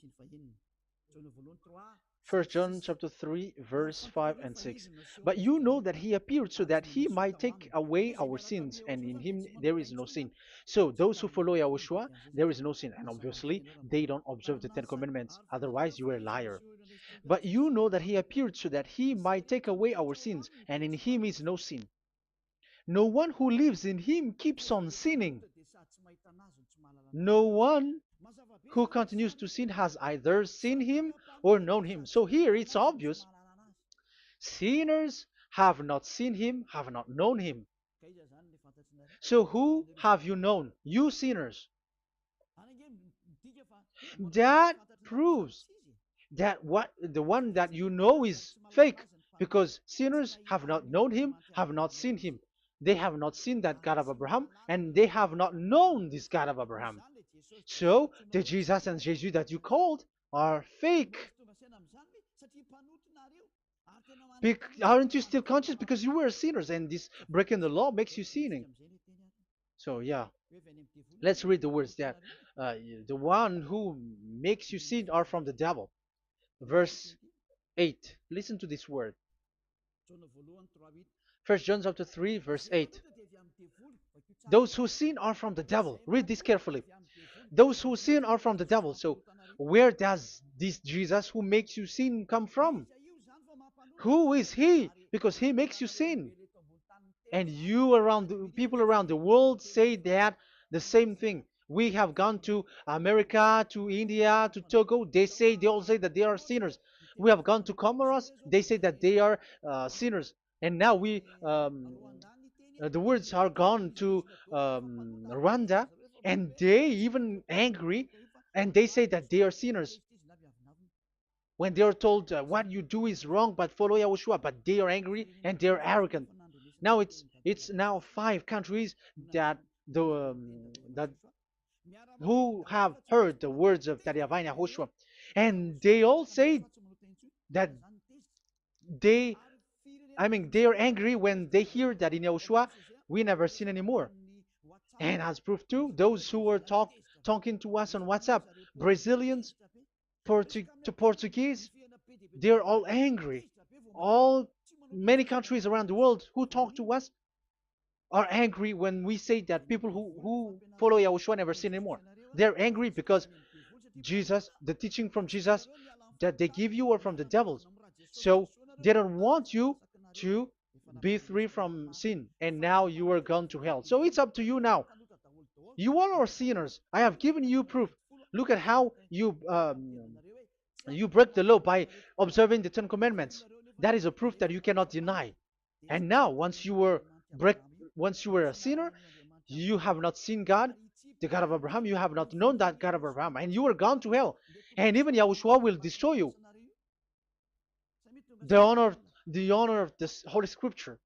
First John chapter 3, verse 5 and 6. But you know that he appeared so that he might take away our sins, and in him there is no sin. So those who follow YAHOSHUAH, there is no sin. And obviously, they don't observe the Ten Commandments. Otherwise, you are a liar. But you know that he appeared so that he might take away our sins, and in him is no sin. No one who lives in him keeps on sinning. No one who continues to sin has either seen him or known him. So here it's obvious. Sinners have not seen him, have not known him. So who have you known? You sinners. That proves that what the one that you know is fake, because sinners have not known him, have not seen him. They have not seen that God of Abraham, and they have not known this God of Abraham. So the Jesus and Jesus that you called are fake. Aren't you still conscious? Because you were sinners, and this breaking the law makes you sinning. So yeah, let's read the words that uh, the one who makes you sin are from the devil. Verse 8. Listen to this word. First John chapter 3, verse 8. Those who sin are from the devil. Read this carefully. Those who sin are from the devil. So where does this Jesus who makes you sin come from? Who is he? Because he makes you sin. And you around people around the world say that the same thing. We have gone to America, to India, to Togo. They all say that they are sinners. We have gone to Comoros. They say that they are sinners. And now the words are gone to Rwanda, and they even angry, and they say that they are sinners when they are told what you do is wrong, but follow Yahushua. But they are angry and they are arrogant. Now it's now 5 countries that that who have heard the words of Yahavah and Yahushua, and they all say that they they are angry when they hear that in Yahushua we never sin anymore. And as proof too, those who were talking to us on WhatsApp, Brazilians, Portuguese, they're all angry. All many countries around the world who talk to us are angry when we say that people who follow Yahushua never sin anymore. They're angry because Jesus, the teaching from Jesus that they give you are from the devils. So they don't want you to be free from sin, and now you are gone to hell. So it's up to you now. You all are sinners. I have given you proof. Look at how you break the law by observing the Ten Commandments. That is a proof that you cannot deny. And now, break, once you were a sinner, you have not seen God, the God of Abraham. You have not known that God of Abraham, and you are gone to hell. And even Yahushua will destroy you. The honor, the honor of this Holy Scripture.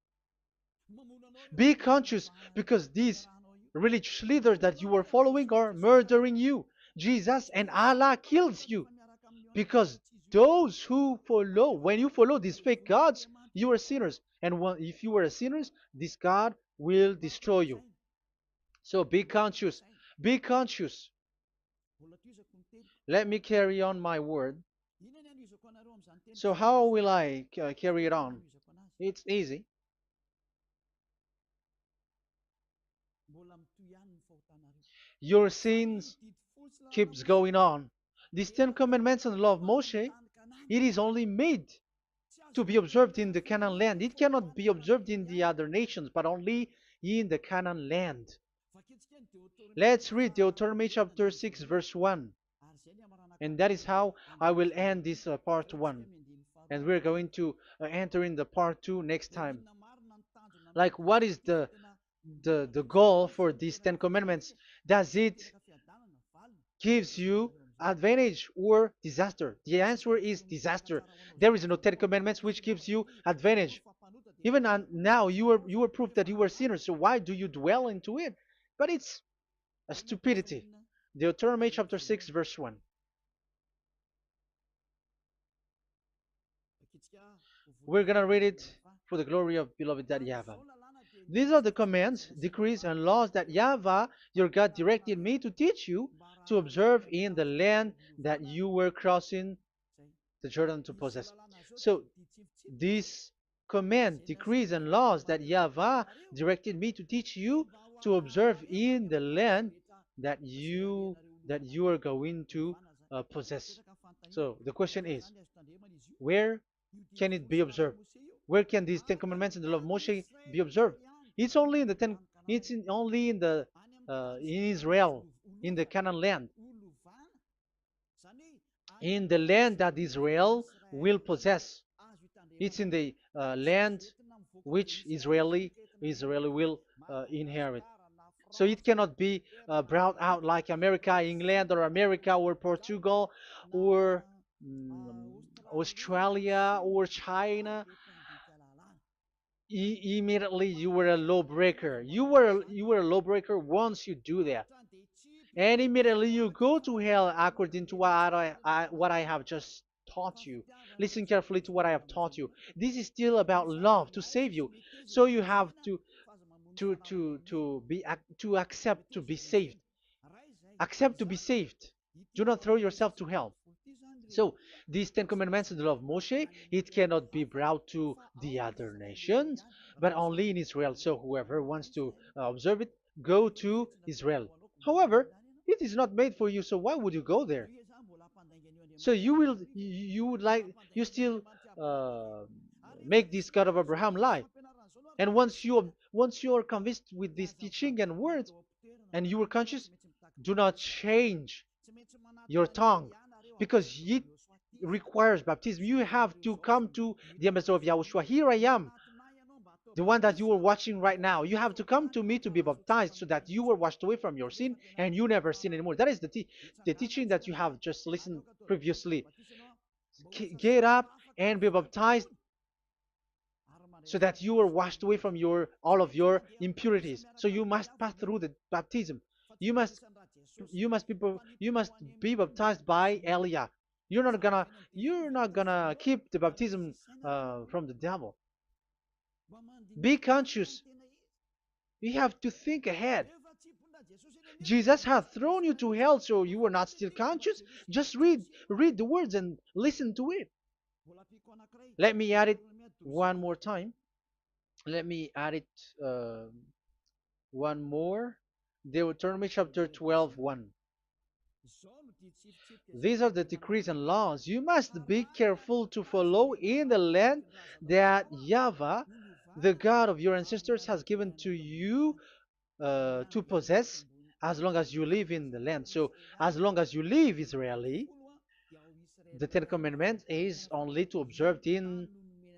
Be conscious because these religious leaders that you are following are murdering you. Jesus and Allah kills you because those who follow, when you follow these fake gods, you are sinners. And if you are a sinner, this God will destroy you. So be conscious. Be conscious. Let me carry on my word. So how will I carry it on? It's easy. Your sins keeps going on. These Ten Commandments and the law of Moshe, it is only made to be observed in the Canaan land. It cannot be observed in the other nations, but only in the Canaan land. Let's read Deuteronomy chapter 6, verse 1. And that is how I will end this part 1. And we're going to enter in the part 2 next time. Like, what is the goal for these 10 commandments? Does it gives you advantage or disaster? The answer is disaster. There is no 10 commandments which gives you advantage. Even now you were proof that you were sinners, so why do you dwell into it? But it's a stupidity. Deuteronomy chapter 6 verse 1. We're gonna read it for the glory of beloved Daddy Yahweh. These are the commands, decrees, and laws that Yahweh, your God, directed me to teach you to observe in the land that you were crossing the Jordan to possess. So, these command, decrees, and laws that Yahweh directed me to teach you to observe in the land that you are going to possess. So the question is, where can it be observed? Where can these Ten Commandments and the law of Moshe be observed? It's only in the ten. Only in the in Israel, in the Canaan land, in the land that Israel will possess. It's in the land which Israeli will inherit. So it cannot be brought out like America, England, or America, or Portugal, or Australia, or China. Immediately you were a lawbreaker. You were a lawbreaker once you do that, and immediately you go to hell according to what I have just taught you. Listen carefully to what I have taught you. This is still about love to save you. So you have to accept to be saved. Accept to be saved. Do not throw yourself to hell. So these Ten Commandments and the law of Moshe, it cannot be brought to the other nations, but only in Israel. So whoever wants to observe it, go to Israel. However, it is not made for you, so why would you go there? So you would like, you still uh, make this God of Abraham lie. And once you are convinced with this teaching and words, and you are conscious, do not change your tongue, because it requires baptism. You have to come to the ambassador of Yahushua. Here I am, the one that you are watching right now. You have to come to me to be baptized so that you were washed away from your sin and you never sin anymore. That is the teaching that you have just listened previously. Get up and be baptized so that you are washed away from all of your impurities. So you must pass through the baptism. You must be baptized by Elia. You're not gonna keep the baptism from the devil. Be conscious. You have to think ahead. Jesus has thrown you to hell, so you are not still conscious. Just read the words and listen to it. Let me add it one more time. Let me add it uh, one more. Deuteronomy chapter 12, 1. These are the decrees and laws you must be careful to follow in the land that Yahweh, the God of your ancestors, has given to you to possess as long as you live in the land. So, as long as you live Israeli, the Ten Commandments is only to observe in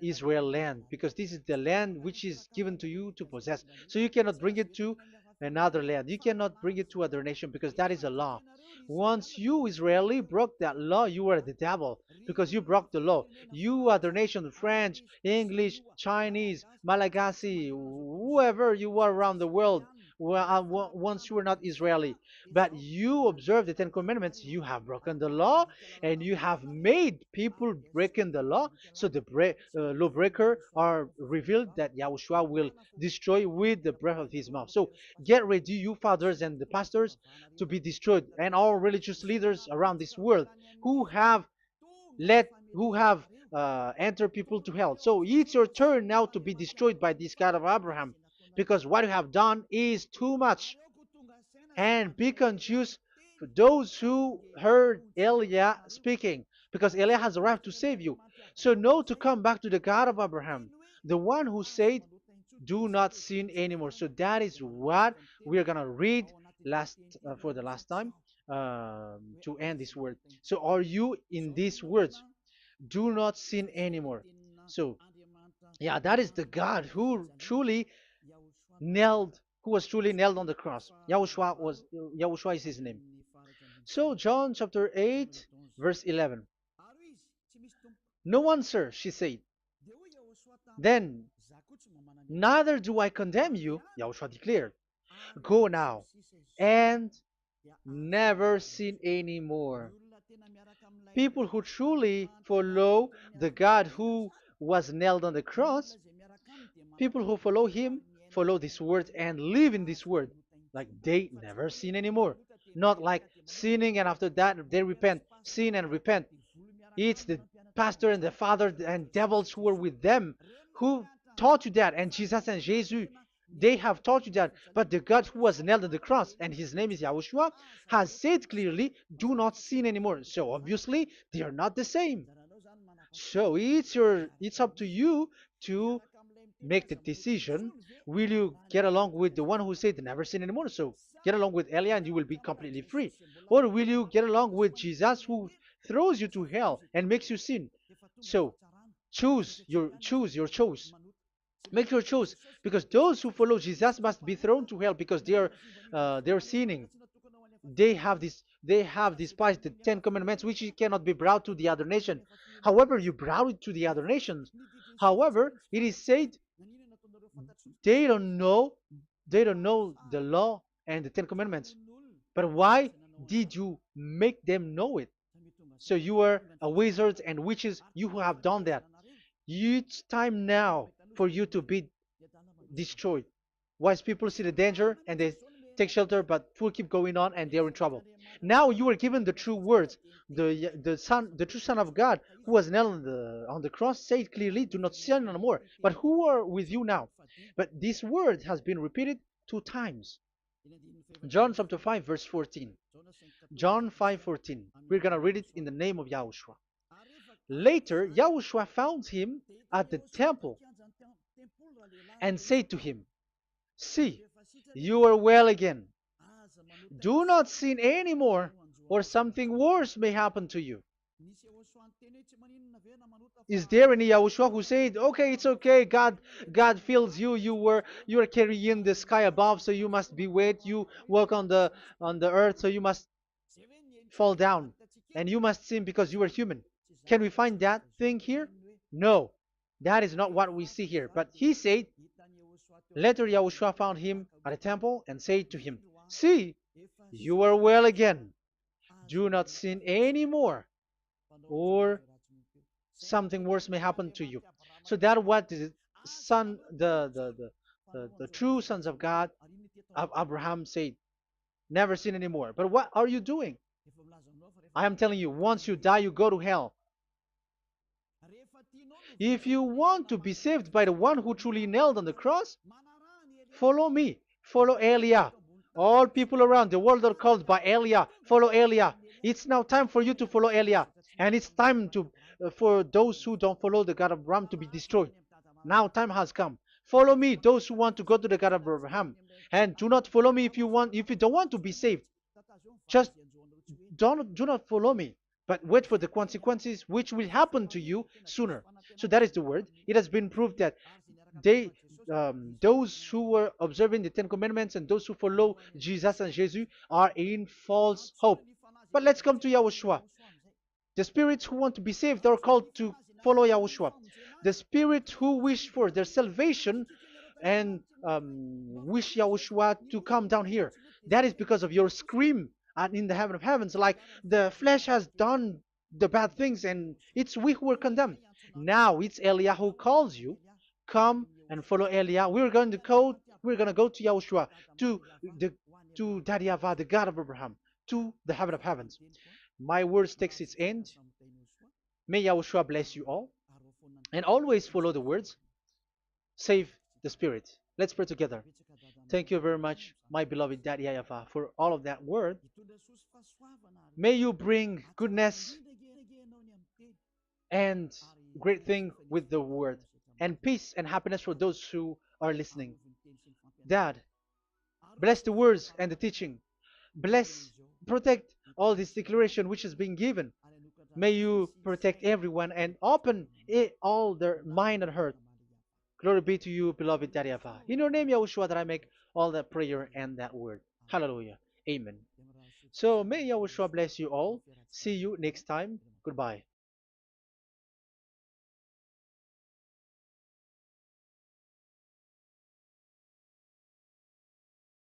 Israel land, because this is the land which is given to you to possess. So you cannot bring it to another land. You cannot bring it to other nation because that is a law. Once you Israeli broke that law, you were the devil because you broke the law. You other nation, French, English, Chinese, Malagasy, whoever you are around the world, once you were not Israeli, but you observe the Ten Commandments, you have broken the law and you have made people breaking the law. So the lawbreaker are revealed that Yahushua will destroy with the breath of his mouth. So get ready, you fathers and the pastors, to be destroyed, and all religious leaders around this world who have who have entered people to hell. So it's your turn now to be destroyed by this God of Abraham, because what you have done is too much. And be conscious for those who heard Eliah speaking, because Eliah has arrived to save you. So know to come back to the God of Abraham, the one who said, "Do not sin anymore." So that is what we are gonna read last for the last time to end this word. So are you in these words? Do not sin anymore. So yeah, that is the God who was truly nailed on the cross. Yahushua is his name. So John chapter 8 verse 11. No answer, she said. Then, neither do I condemn you, Yahushua declared. Go now and never sin anymore. People who truly follow the God who was nailed on the cross, people who follow him, follow this word and live in this word. Like they never sin anymore. Not like sinning and after that they repent. Sin and repent. It's the pastor and the father and devils who were with them who taught you that. And Jesus and Jesus, they have taught you that. But the God who was nailed on the cross, and his name is Yahushua, has said clearly, do not sin anymore. So obviously, they are not the same. So it's up to you to make the decision. Will you get along with the one who said never sin anymore? So get along with Elia and you will be completely free. Or will you get along with Jesus who throws you to hell and makes you sin? So choose your choice. Make your choice, because those who follow Jesus must be thrown to hell because they are sinning. They have despised the Ten Commandments, which cannot be brought to the other nation. However, you brought it to the other nations. However, it is said they don't know they don't know the law and the Ten Commandments. But why did you make them know it? So you are a wizard and witches, you who have done that. It's time now for you to be destroyed. Wise people see the danger and they take shelter, but fool keep going on and they're in trouble. Now you are given the true words. The true Son of God, who was nailed on the cross, said clearly, "Do not sin no more." But who are with you now? But this word has been repeated 2 times. John chapter 5, verse 14. John 5:14. We're gonna read it in the name of Yahushua. Later, Yahushua found him at the temple and said to him, "See, you are well again. Do not sin anymore, or something worse may happen to you." Is there any Yahushua who said, "Okay, it's okay, God fills you, you are carrying the sky above, so you must be wet, you walk on the earth, so you must fall down, and you must sin because you are human"? Can we find that thing here? No, that is not what we see here. But he said, later Yahushua found him at a temple and said to him, "See, you are well again. Do not sin anymore, or something worse may happen to you." So that what the son, the true sons of God of Abraham said, never sin anymore. But what are you doing? I am telling you, once you die, you go to hell. If you want to be saved by the one who truly nailed on the cross, follow me. Follow Elia. All people around the world are called by Elia. Follow Elia. It's now time for you to follow Elia. And it's time for those who don't follow the God of Abraham to be destroyed. Now time has come. Follow me, those who want to go to the God of Abraham. And do not follow me if you don't want to be saved. Just do not follow me. but wait for the consequences which will happen to you sooner. So that is the word. It has been proved that they those who were observing the Ten Commandments and those who follow Jesus and Jesus are in false hope. But let's come to Yahushua. The spirits who want to be saved are called to follow Yahushua. The spirits who wish for their salvation and wish Yahushua to come down here. That is because of your scream in the heaven of heavens. Like the flesh has done the bad things and it's we who are condemned. Now it's Eliah who calls you. Come and follow Eliah. We're going to go to Yahushua, to the to Daddy Yahvah, the God of Abraham, to the heaven of heavens. My words takes its end. May Yahushua bless you all. And always follow the words. Save the spirit. Let's pray together. Thank you very much, my beloved Daddy Yahvah, for all of that word. May you bring goodness and great thing with the word, and peace and happiness for those who are listening. Dad, bless the words and the teaching. Bless, protect all this declaration which is being given. May you protect everyone and open all their mind and heart. Glory be to you, beloved Daddy Ava. In your name, Yahushua, that I make all that prayer and that word. Hallelujah. Amen. So may Yahushua bless you all. See you next time. Goodbye.